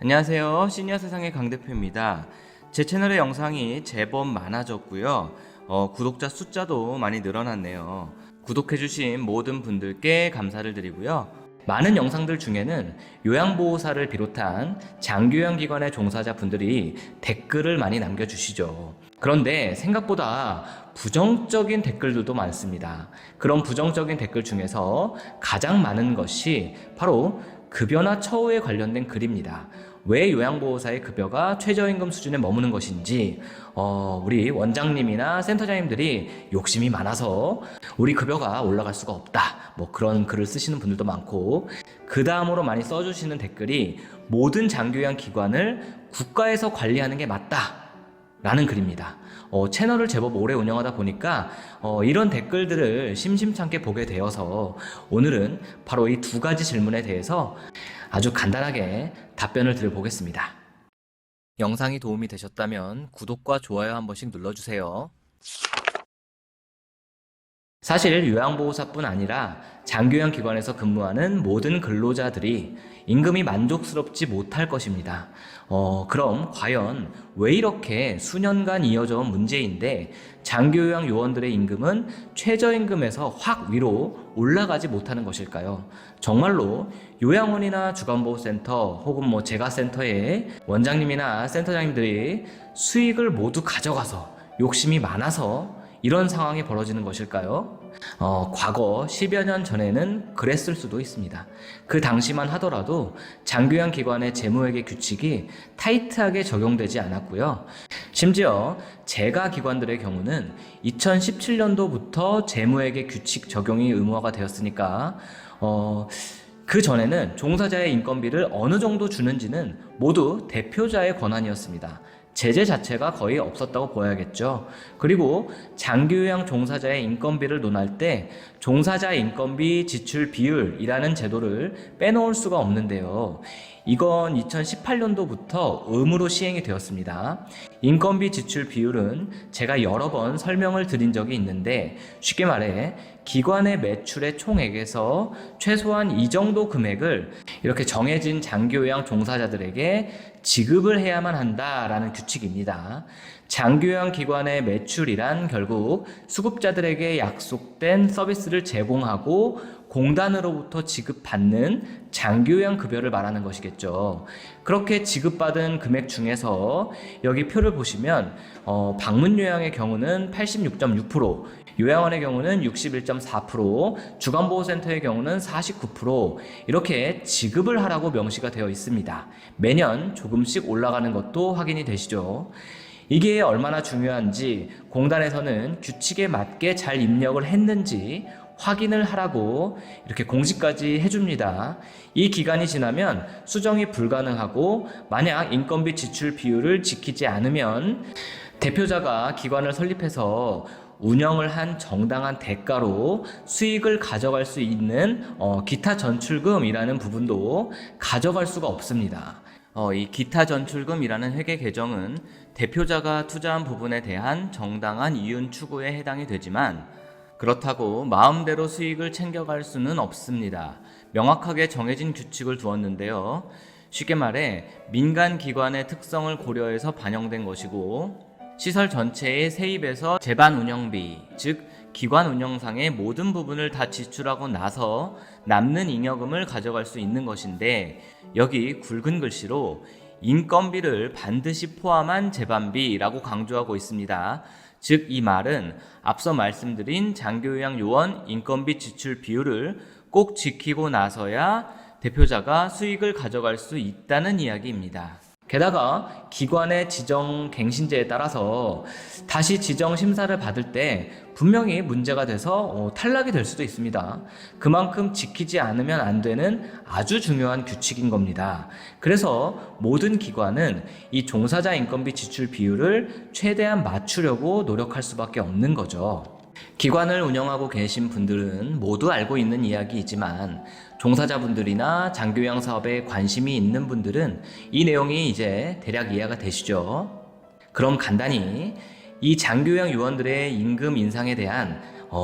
안녕하세요. 시니어 세상의 강 대표입니다. 제 채널의 영상이 제법 많아졌고요. 구독자 숫자도 많이 늘어났네요. 구독해주신 모든 분들께 감사를 드리고요. 많은 영상들 중에는 요양보호사를 비롯한 장교양기관의 종사자분들이 댓글을 많이 남겨주시죠. 그런데 생각보다 부정적인 댓글들도 많습니다. 그런 부정적인 댓글 중에서 가장 많은 것이 바로 급여나 처우에 관련된 글입니다. 왜 요양보호사의 급여가 최저임금 수준에 머무는 것인지, 우리 원장님이나 센터장님들이 욕심이 많아서 우리 급여가 올라갈 수가 없다, 그런 글을 쓰시는 분들도 많고, 그 다음으로 많이 써주시는 댓글이 모든 장교양 기관을 국가에서 관리하는 게 맞다 라는 글입니다. 채널을 제법 오래 운영하다 보니까 이런 댓글들을 심심찮게 보게 되어서 오늘은 바로 이 두 가지 질문에 대해서 아주 간단하게 답변을 드려보겠습니다. 영상이 도움이 되셨다면 구독과 좋아요 한 번씩 눌러주세요. 사실 요양보호사뿐 아니라 장교양기관에서 근무하는 모든 근로자들이 임금이 만족스럽지 못할 것입니다. 그럼 과연 왜 이렇게 수년간 이어져 온 문제인데 장교양 요원들의 임금은 최저임금에서 확 위로 올라가지 못하는 것일까요? 정말로 요양원이나 주간보호센터 혹은 재가센터의 원장님이나 센터장님들이 수익을 모두 가져가서 욕심이 많아서 이런 상황이 벌어지는 것일까요? 과거 10여 년 전에는 그랬을 수도 있습니다. 그 당시만 하더라도 장교양 기관의 재무회계 규칙이 타이트하게 적용되지 않았고요. 심지어 재가 기관들의 경우는 2017년도부터 재무회계 규칙 적용이 의무화가 되었으니까 그 전에는 종사자의 인건비를 어느 정도 주는지는 모두 대표자의 권한이었습니다. 제재 자체가 거의 없었다고 보아야겠죠. 그리고 장교양 종사자의 인건비를 논할 때 종사자 인건비 지출 비율이라는 제도를 빼놓을 수가 없는데요. 이건 2018년도부터 의무로 시행이 되었습니다. 인건비 지출 비율은 제가 여러 번 설명을 드린 적이 있는데 쉽게 말해 기관의 매출의 총액에서 최소한 이 정도 금액을 이렇게 정해진 장교양 종사자들에게 지급을 해야만 한다라는 규칙입니다. 장교양 기관의 매출이란 결국 수급자들에게 약속된 서비스를 제공하고 공단으로부터 지급받는 장교양 급여를 말하는 것이겠죠. 그렇게 지급받은 금액 중에서 여기 표를 보시면 방문요양의 경우는 86.6%, 요양원의 경우는 61.4%, 주간보호센터의 경우는 49% 이렇게 지급을 하라고 명시가 되어 있습니다. 매년 조금씩 올라가는 것도 확인이 되시죠. 이게 얼마나 중요한지 공단에서는 규칙에 맞게 잘 입력을 했는지 확인을 하라고 이렇게 공지까지 해줍니다. 이 기간이 지나면 수정이 불가능하고 만약 인건비 지출 비율을 지키지 않으면 대표자가 기관을 설립해서 운영을 한 정당한 대가로 수익을 가져갈 수 있는 기타 전출금이라는 부분도 가져갈 수가 없습니다. 이 기타 전출금이라는 회계 개정은 대표자가 투자한 부분에 대한 정당한 이윤 추구에 해당이 되지만 그렇다고 마음대로 수익을 챙겨갈 수는 없습니다. 명확하게 정해진 규칙을 두었는데요. 쉽게 말해 민간 기관의 특성을 고려해서 반영된 것이고 시설 전체의 세입에서 재반 운영비, 즉 기관 운영상의 모든 부분을 다 지출하고 나서 남는 잉여금을 가져갈 수 있는 것인데 여기 굵은 글씨로 인건비를 반드시 포함한 재반비라고 강조하고 있습니다. 즉 이 말은 앞서 말씀드린 장교양 요원 인건비 지출 비율을 꼭 지키고 나서야 대표자가 수익을 가져갈 수 있다는 이야기입니다. 게다가 기관의 지정 갱신제에 따라서 다시 지정 심사를 받을 때 분명히 문제가 돼서 탈락이 될 수도 있습니다. 그만큼 지키지 않으면 안 되는 아주 중요한 규칙인 겁니다. 그래서 모든 기관은 이 종사자 인건비 지출 비율을 최대한 맞추려고 노력할 수밖에 없는 거죠. 기관을 운영하고 계신 분들은 모두 알고 있는 이야기이지만 종사자분들이나 장교양 사업에 관심이 있는 분들은 이 내용이 이제 대략 이해가 되시죠? 그럼 간단히 이 장교양 요원들의 임금 인상에 대한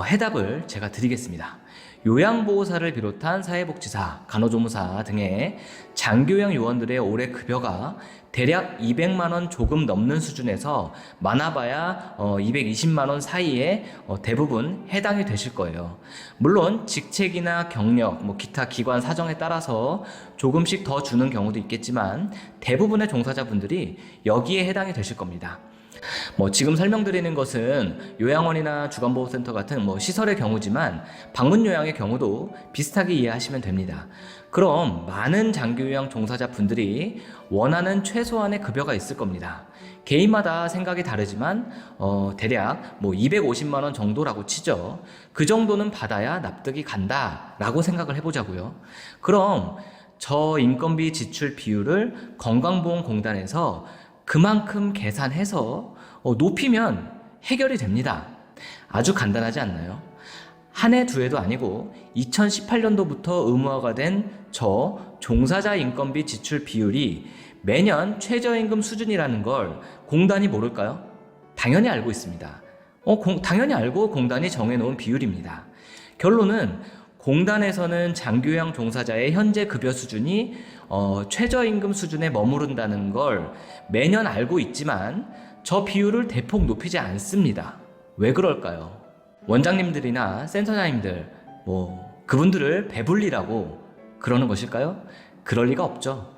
해답을 제가 드리겠습니다. 요양보호사를 비롯한 사회복지사, 간호조무사 등의 장교양 요원들의 올해 급여가 대략 200만 원 조금 넘는 수준에서 많아봐야 220만 원 사이에 대부분 해당이 되실 거예요. 물론 직책이나 경력, 기타 기관 사정에 따라서 조금씩 더 주는 경우도 있겠지만 대부분의 종사자분들이 여기에 해당이 되실 겁니다. 지금 설명드리는 것은 요양원이나 주간보호센터 같은 시설의 경우지만 방문요양의 경우도 비슷하게 이해하시면 됩니다. 그럼 많은 장교요양 종사자분들이 원하는 최소한의 급여가 있을 겁니다. 개인마다 생각이 다르지만 대략 250만 원 정도라고 치죠. 그 정도는 받아야 납득이 간다라고 생각을 해보자고요. 그럼 저 인건비 지출 비율을 건강보험공단에서 그만큼 계산해서 높이면 해결이 됩니다. 아주 간단하지 않나요? 한 해 두 해도 아니고 2018년도부터 의무화가 된 저 종사자 인건비 지출 비율이 매년 최저임금 수준이라는 걸 공단이 모를까요? 당연히 알고 있습니다. 당연히 알고 공단이 정해놓은 비율입니다. 결론은 공단에서는 장교양 종사자의 현재 급여 수준이 최저임금 수준에 머무른다는 걸 매년 알고 있지만 저 비율을 대폭 높이지 않습니다. 왜 그럴까요? 원장님들이나 센터장님들 그분들을 배불리라고 그러는 것일까요? 그럴 리가 없죠.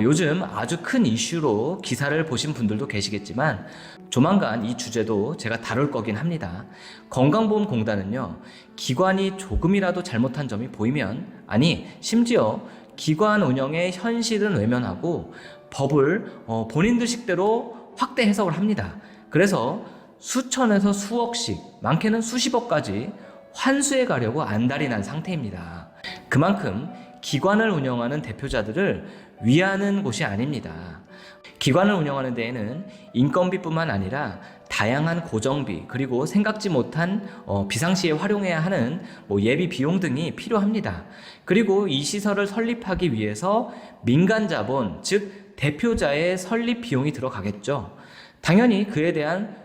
요즘 아주 큰 이슈로 기사를 보신 분들도 계시겠지만 조만간 이 주제도 제가 다룰 거긴 합니다. 건강보험공단은요, 기관이 조금이라도 잘못한 점이 보이면, 심지어 기관 운영의 현실은 외면하고 법을 본인들 식대로 확대 해석을 합니다. 그래서 수천에서 수억씩, 많게는 수십억까지 환수해 가려고 안달이 난 상태입니다. 그만큼 기관을 운영하는 대표자들을 위하는 곳이 아닙니다. 기관을 운영하는 데에는 인건비뿐만 아니라 다양한 고정비, 그리고 생각지 못한 비상시에 활용해야 하는 예비 비용 등이 필요합니다. 그리고 이 시설을 설립하기 위해서 민간 자본, 즉 대표자의 설립 비용이 들어가겠죠. 당연히 그에 대한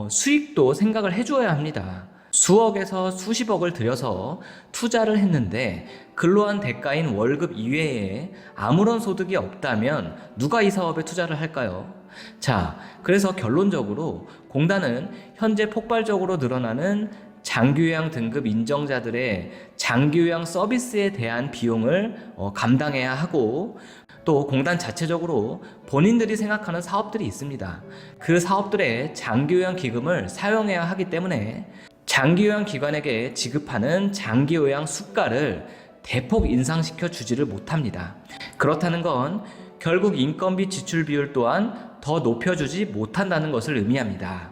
수익도 생각을 해주어야 합니다. 수억에서 수십억을 들여서 투자를 했는데 근로한 대가인 월급 이외에 아무런 소득이 없다면 누가 이 사업에 투자를 할까요? 자, 그래서 결론적으로 공단은 현재 폭발적으로 늘어나는 장교양 등급 인정자들의 장교양 서비스에 대한 비용을 감당해야 하고, 또 공단 자체적으로 본인들이 생각하는 사업들이 있습니다. 그 사업들의 장교양 기금을 사용해야 하기 때문에 장기요양 기관에게 지급하는 장기요양 수가를 대폭 인상시켜 주지를 못합니다. 그렇다는 건 결국 인건비 지출 비율 또한 더 높여주지 못한다는 것을 의미합니다.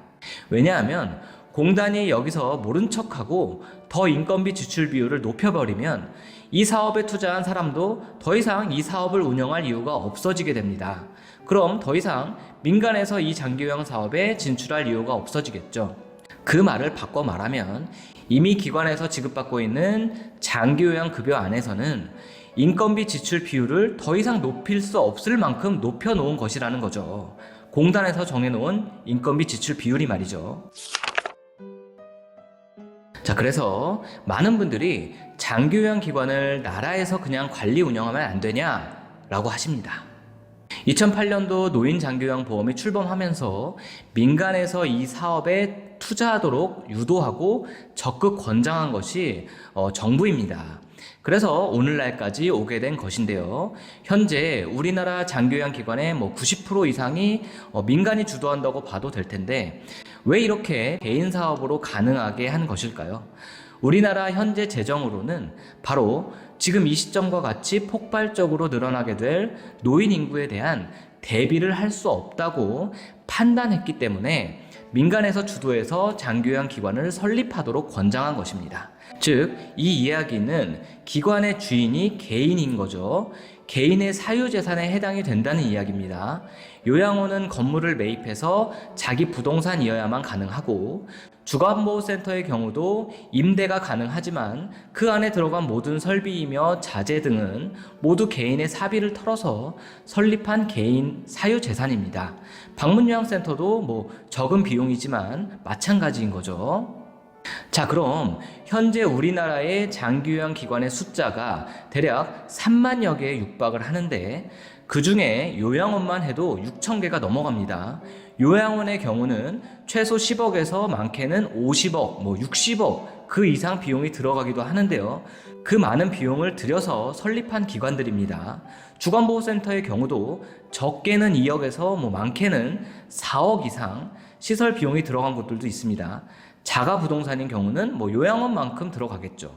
왜냐하면 공단이 여기서 모른 척하고 더 인건비 지출 비율을 높여버리면 이 사업에 투자한 사람도 더 이상 이 사업을 운영할 이유가 없어지게 됩니다. 그럼 더 이상 민간에서 이 장기요양 사업에 진출할 이유가 없어지겠죠. 그 말을 바꿔 말하면 이미 기관에서 지급받고 있는 장기요양 급여 안에서는 인건비 지출 비율을 더 이상 높일 수 없을 만큼 높여놓은 것이라는 거죠. 공단에서 정해놓은 인건비 지출 비율이 말이죠. 자, 그래서 많은 분들이 장기요양 기관을 나라에서 그냥 관리 운영하면 안 되냐라고 하십니다. 2008년도 노인장교양보험이 출범하면서 민간에서 이 사업에 투자하도록 유도하고 적극 권장한 것이 정부입니다. 그래서 오늘날까지 오게 된 것인데요. 현재 우리나라 장교양기관의 90% 이상이 민간이 주도한다고 봐도 될 텐데 왜 이렇게 개인 사업으로 가능하게 한 것일까요? 우리나라 현재 재정으로는 바로 지금 이 시점과 같이 폭발적으로 늘어나게 될 노인 인구에 대한 대비를 할 수 없다고 판단했기 때문에 민간에서 주도해서 장교양 기관을 설립하도록 권장한 것입니다. 즉, 이 이야기는 기관의 주인이 개인인 거죠. 개인의 사유재산에 해당이 된다는 이야기입니다. 요양원은 건물을 매입해서 자기 부동산이어야만 가능하고 주간보호센터의 경우도 임대가 가능하지만 그 안에 들어간 모든 설비이며 자재 등은 모두 개인의 사비를 털어서 설립한 개인 사유재산입니다. 방문요양센터도 적은 비용이지만 마찬가지인 거죠. 자, 그럼 현재 우리나라의 장기요양기관의 숫자가 대략 3만여 개에 육박을 하는데 그 중에 요양원만 해도 6천 개가 넘어갑니다. 요양원의 경우는 최소 10억에서 많게는 50억, 60억 그 이상 비용이 들어가기도 하는데요. 그 많은 비용을 들여서 설립한 기관들입니다. 주간보호센터의 경우도 적게는 2억에서 많게는 4억 이상 시설 비용이 들어간 곳들도 있습니다. 자가 부동산인 경우는 요양원만큼 들어가겠죠.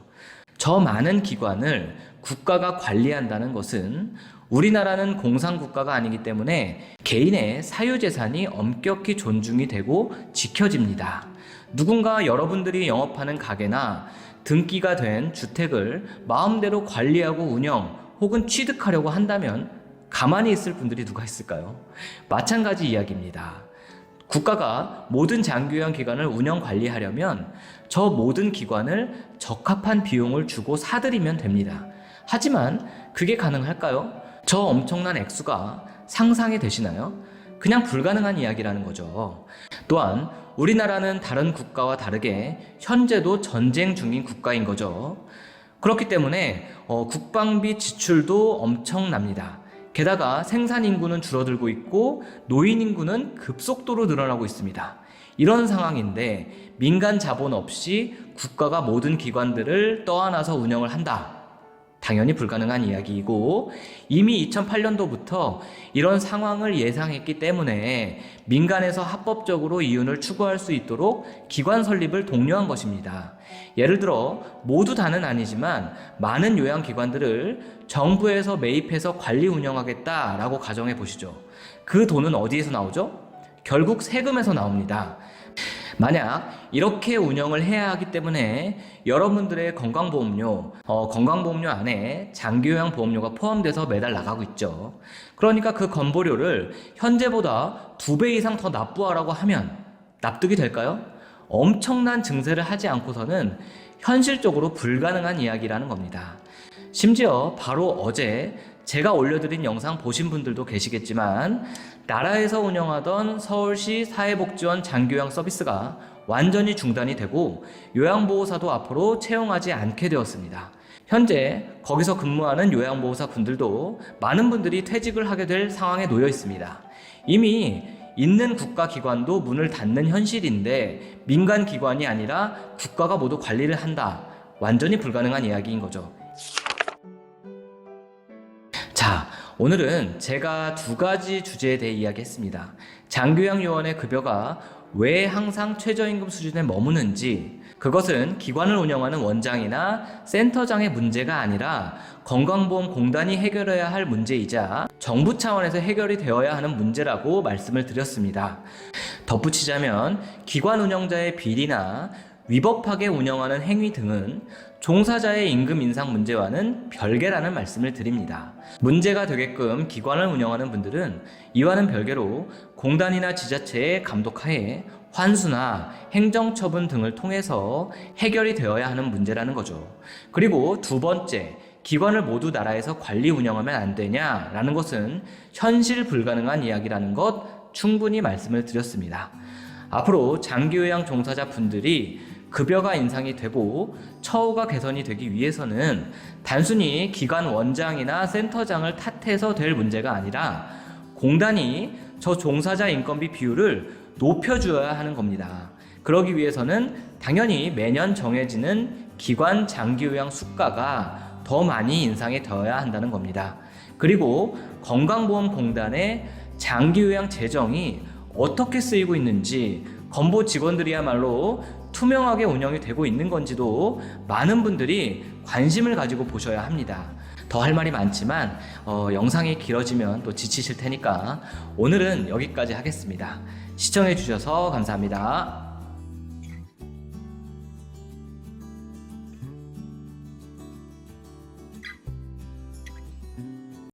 저 많은 기관을 국가가 관리한다는 것은 우리나라는 공산국가가 아니기 때문에 개인의 사유재산이 엄격히 존중이 되고 지켜집니다. 누군가 여러분들이 영업하는 가게나 등기가 된 주택을 마음대로 관리하고 운영 혹은 취득하려고 한다면 가만히 있을 분들이 누가 있을까요? 마찬가지 이야기입니다. 국가가 모든 장기요양 기관을 운영 관리하려면 저 모든 기관을 적합한 비용을 주고 사들이면 됩니다. 하지만 그게 가능할까요? 저 엄청난 액수가 상상이 되시나요? 그냥 불가능한 이야기라는 거죠. 또한 우리나라는 다른 국가와 다르게 현재도 전쟁 중인 국가인 거죠. 그렇기 때문에 국방비 지출도 엄청납니다. 게다가 생산 인구는 줄어들고 있고 노인 인구는 급속도로 늘어나고 있습니다. 이런 상황인데 민간 자본 없이 국가가 모든 기관들을 떠안아서 운영을 한다. 당연히 불가능한 이야기이고 이미 2008년도부터 이런 상황을 예상했기 때문에 민간에서 합법적으로 이윤을 추구할 수 있도록 기관 설립을 독려한 것입니다. 예를 들어 모두 다는 아니지만 많은 요양기관들을 정부에서 매입해서 관리 운영하겠다라고 가정해 보시죠. 그 돈은 어디에서 나오죠? 결국 세금에서 나옵니다. 만약 이렇게 운영을 해야 하기 때문에 여러분들의 건강보험료 안에 장기요양보험료가 포함돼서 매달 나가고 있죠. 그러니까 그 건보료를 현재보다 2배 이상 더 납부하라고 하면 납득이 될까요? 엄청난 증세를 하지 않고서는 현실적으로 불가능한 이야기라는 겁니다. 심지어 바로 어제 제가 올려드린 영상 보신 분들도 계시겠지만 나라에서 운영하던 서울시 사회복지원 장기요양 서비스가 완전히 중단이 되고 요양보호사도 앞으로 채용하지 않게 되었습니다. 현재 거기서 근무하는 요양보호사 분들도 많은 분들이 퇴직을 하게 될 상황에 놓여 있습니다. 이미 있는 국가기관도 문을 닫는 현실인데 민간기관이 아니라 국가가 모두 관리를 한다. 완전히 불가능한 이야기인 거죠. 자, 오늘은 제가 2가지 주제에 대해 이야기했습니다. 장기요양 요원의 급여가 왜 항상 최저임금 수준에 머무는지, 그것은 기관을 운영하는 원장이나 센터장의 문제가 아니라 건강보험공단이 해결해야 할 문제이자 정부 차원에서 해결이 되어야 하는 문제라고 말씀을 드렸습니다. 덧붙이자면 기관 운영자의 비리나 위법하게 운영하는 행위 등은 종사자의 임금 인상 문제와는 별개라는 말씀을 드립니다. 문제가 되게끔 기관을 운영하는 분들은 이와는 별개로 공단이나 지자체의 감독하에 환수나 행정처분 등을 통해서 해결이 되어야 하는 문제라는 거죠. 그리고 2번째, 기관을 모두 나라에서 관리 운영하면 안 되냐라는 것은 현실 불가능한 이야기라는 것 충분히 말씀을 드렸습니다. 앞으로 장기요양 종사자 분들이 급여가 인상이 되고 처우가 개선이 되기 위해서는 단순히 기관 원장이나 센터장을 탓해서 될 문제가 아니라 공단이 저 종사자 인건비 비율을 높여주어야 하는 겁니다. 그러기 위해서는 당연히 매년 정해지는 기관 장기요양 수가가 더 많이 인상이 되어야 한다는 겁니다. 그리고 건강보험공단의 장기요양 재정이 어떻게 쓰이고 있는지 건보 직원들이야말로 투명하게 운영이 되고 있는 건지도 많은 분들이 관심을 가지고 보셔야 합니다. 더 할 말이 많지만 영상이 길어지면 또 지치실 테니까 오늘은 여기까지 하겠습니다. 시청해 주셔서 감사합니다.